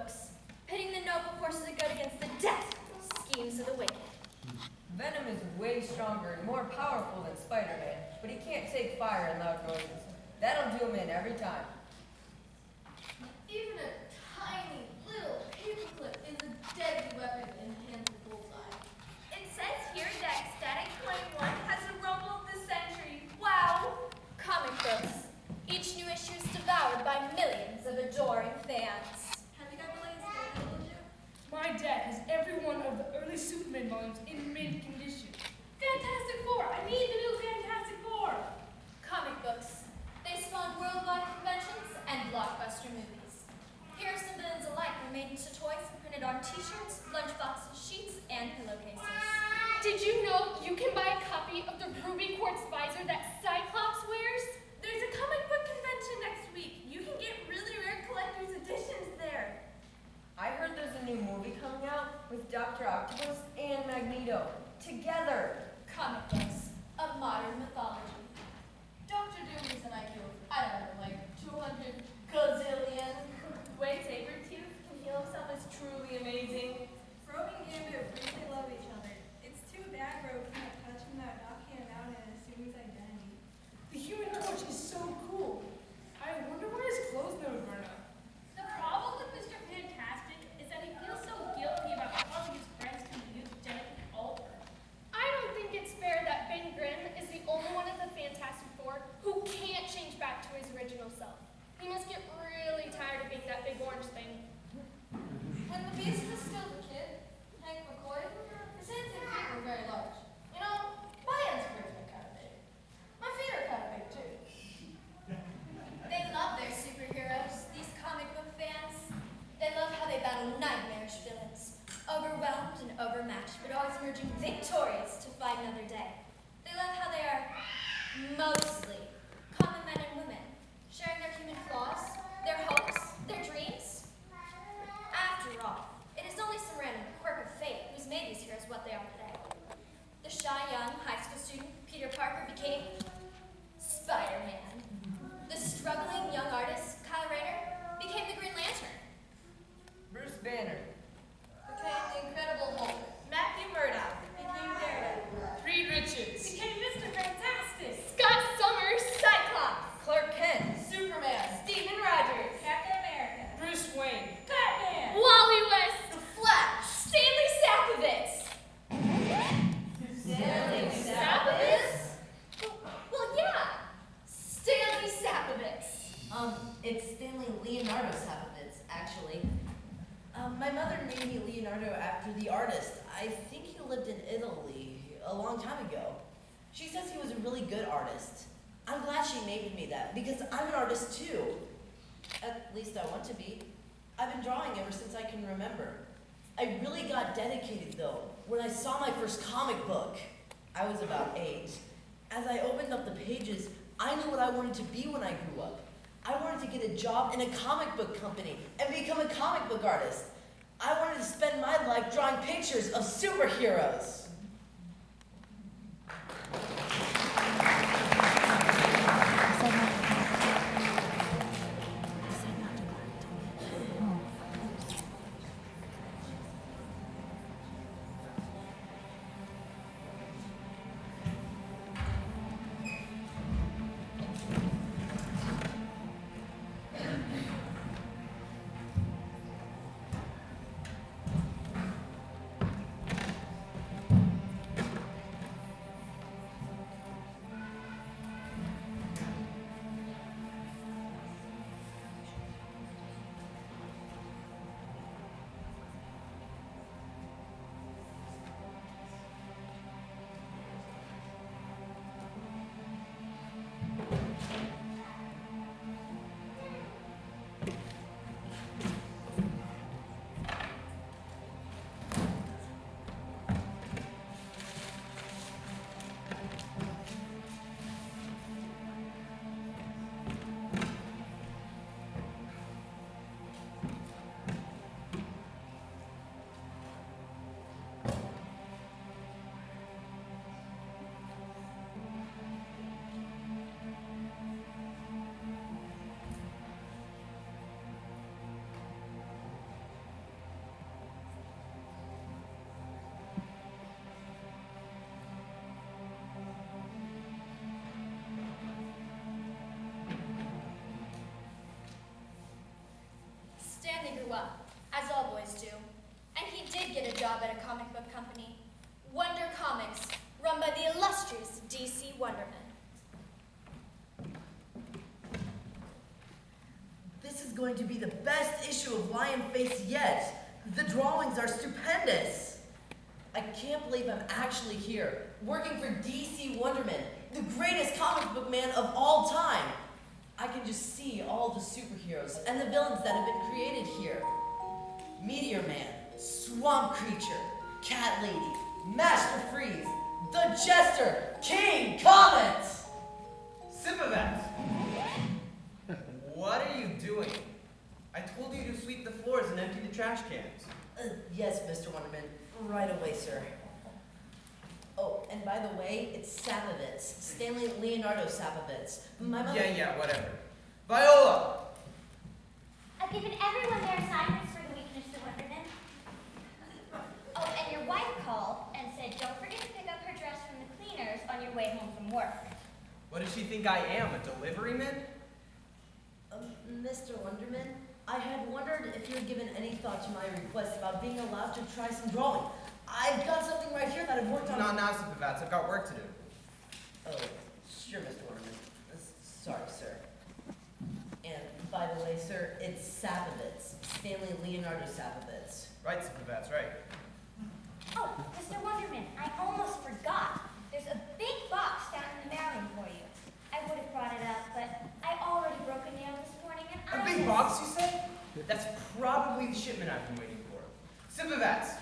books, pitting the noble forces of good against the desperate schemes of the wicked. Venom is way stronger and more powerful than Spider-Man, but he can't take fire and loud noises. That'll do him in every time. Even a tiny little paperclip is a deadly weapon in the hands of Bullseye. It says here that Static 21 has the rumble of the century. Wow! Comic books. Each new issue is devoured by millions of adoring fans. Have you got the latest available yet? My dad has every one of the early Superman volumes in mint condition. Fantastic Four! I need the new Fantastic Four! Comic books. They spawned worldwide conventions and blockbuster movies. Heroes and villains alike were made into toys and printed on t-shirts, lunchboxes, sheets, and pillowcases. Did you know you can buy a copy of the ruby quartz visor that Cyclops wears? There's a comic book convention next week. You can get really rare collector's editions there. I heard there's a new movie coming out with Dr. Octopus and Magneto together. Comic books. A modern mythology. Dr. Doom is an IQ of, I don't know, like 200 gazillion. The way Sabretooth can heal himself is truly amazing. Rogue and Gambit really love each other. It's too bad Rogue can't touch him without knocking him out and assume his identity. The Human Torch is so cool. I wonder why his clothes never burn up. The problem with Mr. Fantastic is that he feels so guilty about causing his friends to be genetically altered. I don't think it's fair that Ben Grimm is the only one of the Fantastic Four who can't change back to his original self. He must get really tired of being that big orange thing. When the Beast was still a kid, Hank McCoy, his hands and feet were very large. You know, my hands are kind of big. My feet are kind of big too. They love their superheroes, these comic book fans. They love how they battle nightmarish villains, overwhelmed and overmatched, but always emerging victorious to fight another day. They love how they are mostly common men and women, sharing their human flaws, their hopes, their dreams. After all, it is only some random quirk of fate who's made these heroes what they are today. The shy young high school student Peter Parker became Spider-Man. The struggling young artist Kyle Rayner became the Green Lantern. Bruce Banner. Became the Incredible Hulk. Matthew Murdock became Daredevil. Reed Richards. Became Mr. Fantastic. Scott Summers. Cyclops. Clark Kent. Superman. Steven Rogers. Captain America. Bruce Wayne. Batman. Wally West. The Flash. Stanley Sapovitz. Stanley Sapovitz? Well, yeah. Stanley Sapovitz. It's Stanley Leonardo Sapovitz, actually. My mother named me Leonardo after the artist. I think he lived in Italy a long time ago. She says he was a really good artist. I'm glad she named me that, because I'm an artist too. At least I want to be. I've been drawing ever since I can remember. I really got dedicated though, when I saw my first comic book. I was about 8. As I opened up the pages, I knew what I wanted to be when I grew up. I wanted to get a job in a comic book company and become a comic book artist. I wanted to spend my life drawing pictures of superheroes. up, as all boys do. And he did get a job at a comic book company, Wonder Comics, run by the illustrious DC Wonderman. This is going to be the best issue of Lion Face yet. The drawings are stupendous. I can't believe I'm actually here, working for DC Wonderman, the greatest comic book man of all time. I can just see all the superheroes and the villains that have been created here. Meteor Man, Swamp Creature, Cat Lady, Master Freeze, the Jester, King Comet! Symphovex! What are you doing? I told you to sweep the floors and empty the trash cans. Yes, Mr. Wonderman. Right away, sir. Oh, and by the way, it's Sapovitz. Stanley Leonardo Sapovitz. My mother... Yeah, whatever. Viola! I've given everyone their assignments for the week, Mr. Wonderman. Oh, and your wife called and said don't forget to pick up her dress from the cleaners on your way home from work. What does she think I am, a delivery man? Mr. Wonderman, I had wondered if you had given any thought to my request about being allowed to try some drawing. I've got something right here that I've worked on. Not now, Symphovex. I've got work to do. Oh, sure, Mr. Wonderman. Sorry, sir. And by the way, sir, it's Sapovitz. Stanley Leonardo Sapovitz. Right, Symphovex, right. Oh, Mr. Wonderman, I almost forgot. There's a big box down in the mailroom for you. I would have brought it up, but I already broke a nail this morning and A big box, you said? That's probably the shipment I've been waiting for. Symphovex!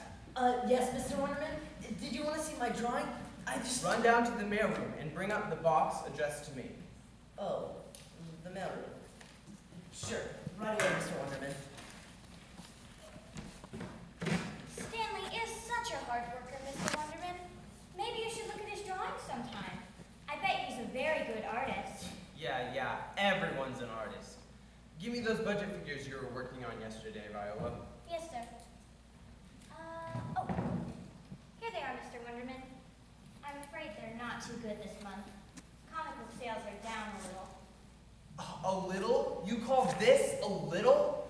Yes, Mr. Wonderman? Did you want to see my drawing? I just... Run down to the mailroom and bring up the box addressed to me. Oh, the mailroom. Sure, right away, Mr. Wonderman. Stanley is such a hard worker, Mr. Wonderman. Maybe you should look at his drawings sometime. I bet he's a very good artist. Yeah, everyone's an artist. Give me those budget figures you were working on yesterday, Viola. Yes, sir. Oh, here they are, Mr. Wonderman. I'm afraid they're not too good this month. Comic book sales are down a little. A little? You call this a little?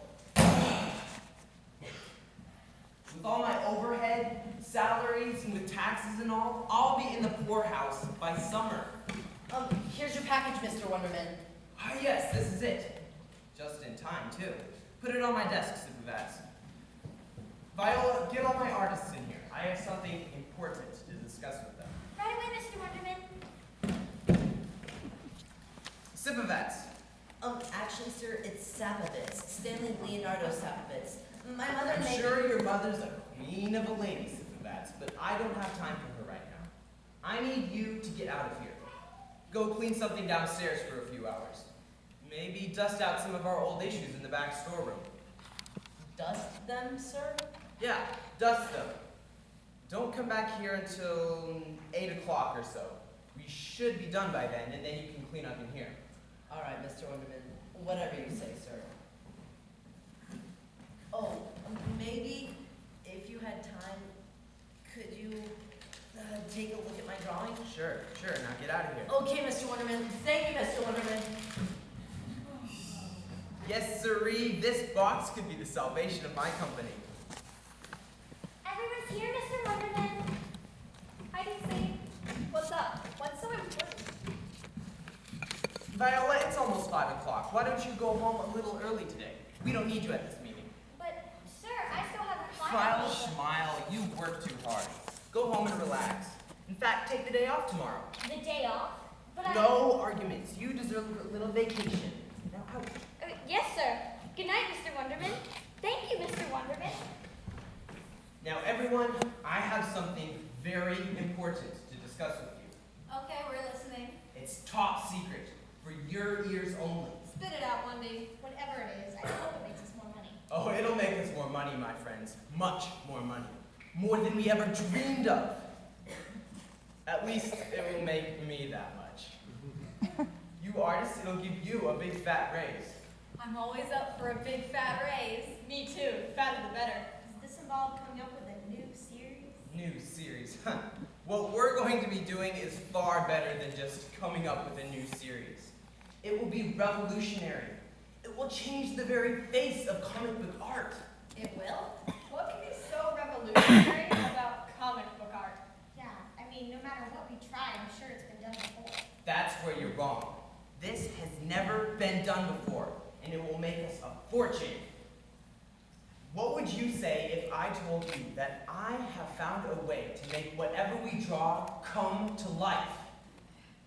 With all my overhead, salaries, and with taxes and all, I'll be in the poorhouse by summer. Here's your package, Mr. Wonderman. Ah, yes, this is it. Just in time, too. Put it on my desk, Symphovex. Viola, get all my artists in here. I have something important to discuss with them. Right away, Mr. Wonderman. Symphovex. Actually, sir, it's Sapovitz. Stanley Leonardo Sapovitz. My mother I'm made... sure your mother's a queen of a lady, Symphovex, but I don't have time for her right now. I need you to get out of here. Go clean something downstairs for a few hours. Maybe dust out some of our old issues in the back storeroom. Dust them, sir? Yeah, dust them. Don't come back here until 8 o'clock or so. We should be done by then, and then you can clean up in here. All right, Mr. Wonderman. Whatever you say, sir. Oh, maybe if you had time, could you take a look at my drawing? Sure. Now get out of here. Okay, Mr. Wonderman. Thank you, Mr. Wonderman. Yes, sirree, this box could be the salvation of my company. Everyone's here, Mr. Wonderman. Hi, DC. What's up? What's so important? Viola, it's almost 5 o'clock. Why don't you go home a little early today? We don't need you at this meeting. But, sir, I still haven't Smile, finalized schmile, you work too hard. Go home and relax. In fact, take the day off tomorrow. the day off. But No arguments. You deserve a little vacation. Now out. Yes, sir. Good night, Mr. Wonderman. Thank you, Mr. Wonderman. Now, everyone, I have something very important to discuss with you. Okay, we're listening. It's top secret, for your ears only. Spit it out, Wendy. Whatever it is, I hope it makes us more money. Oh, it'll make us more money, my friends. Much more money. More than we ever dreamed of. At least it will make me that much. You artists, it'll give you a big fat raise. I'm always up for a big fat raise. Me too. The fatter the better. Does this involve coming up with a new series? New series, huh? What we're going to be doing is far better than just coming up with a new series. It will be revolutionary. It will change the very face of comic book art. you say if I told you that I have found a way to make whatever we draw come to life?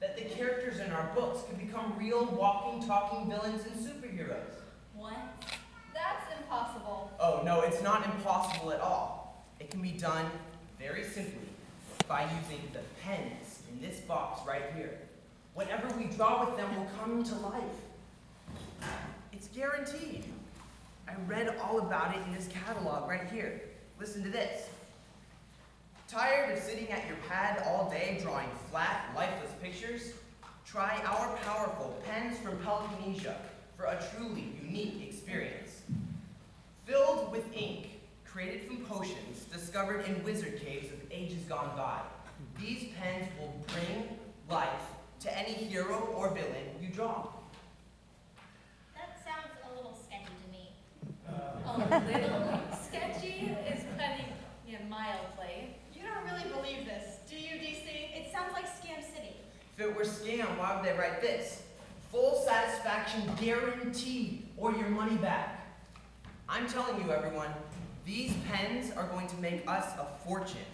That the characters in our books could become real walking, talking villains and superheroes? What? That's impossible. Oh, no, it's not impossible at all. It can be done very simply by using the pens in this box right here. Whatever we draw with them will come to life. It's guaranteed. I read all about it in this catalog right here. Listen to this. Tired of sitting at your pad all day drawing flat, lifeless pictures? Try our powerful pens from Peloponnesia for a truly unique experience. Filled with ink, created from potions discovered in wizard caves of ages gone by, these pens will bring life to any hero or villain you draw. That sounds a little sketchy to me. A little sketchy is putting it mildly. You don't really believe this, do you, DC? It sounds like Scam City. If it were scam, why would they write this? Full satisfaction guaranteed, or your money back. I'm telling you, everyone, these pens are going to make us a fortune.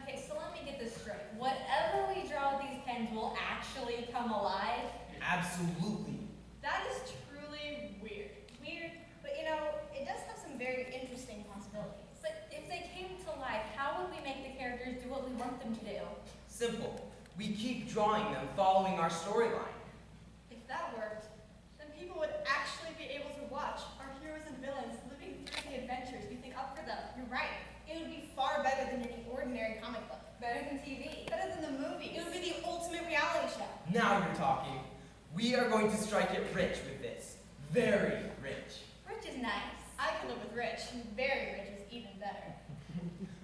Okay, so let me get this straight. Whatever we draw with these pens will actually come alive? Absolutely. That is truly weird. Weird, but you know, it does have some very interesting possibilities. But if they came to life, how would we make the characters do what we want them to do? Simple. We keep drawing them following our storyline. If that worked, then people would actually be able to watch our heroes and villains living through the adventures we think up for them. You're right. It would be far better than any ordinary comic book. Better than TV. Better than the movies. It would be the ultimate reality show. Now you're talking. We are going to strike it rich with this. Very rich. Rich is nice. I can live with rich. Very rich is even better.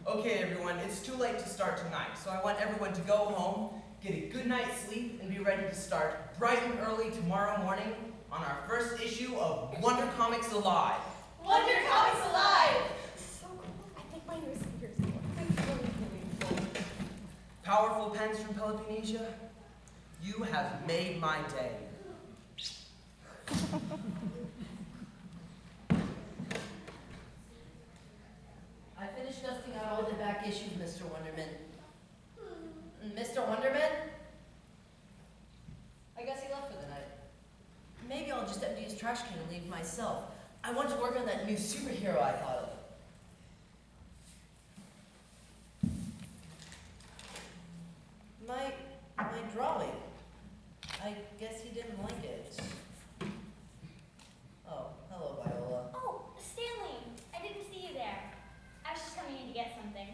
Okay, everyone, it's too late to start tonight, so I want everyone to go home, get a good night's sleep, and be ready to start bright and early tomorrow morning on our first issue of Wonder Comics Alive. Wonder Comics Alive! So cool. I think my new speakers Powerful pens from Peloponnesia, you have made my day. I finished dusting out all the back issues, Mr. Wonderman. Mr. Wonderman? I guess he left for the night. Maybe I'll just empty his trash can and leave myself. I want to work on that new superhero I thought of. My drawing. I guess he didn't like it. Oh, hello, Viola. Oh, Stanley, I didn't see you there. I was just coming in to get something.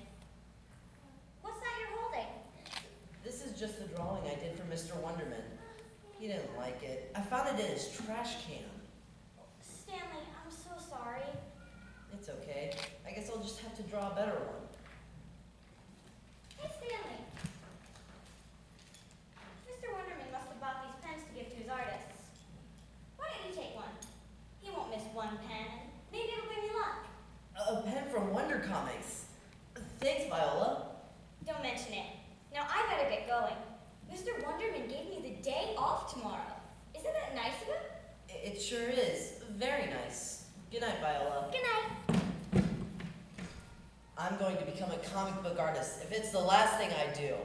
What's that you're holding? This is just the drawing I did for Mr. Wonderman. He didn't like it. I found it in his trash can. Stanley, I'm so sorry. It's okay. I guess I'll just have to draw a better one. Hey, Stanley. Mr. Wonderman must have bought these pens to give to his artists. Why don't you take one? He won't miss one pen. Maybe it'll bring you luck. A pen from Wonder Comics. Thanks, Viola. Don't mention it. Now I better get going. Mr. Wonderman gave me the day off tomorrow. Isn't that nice of him? It sure is. Very nice. Good night, Viola. Good night. I'm going to become a comic book artist if it's the last thing I do.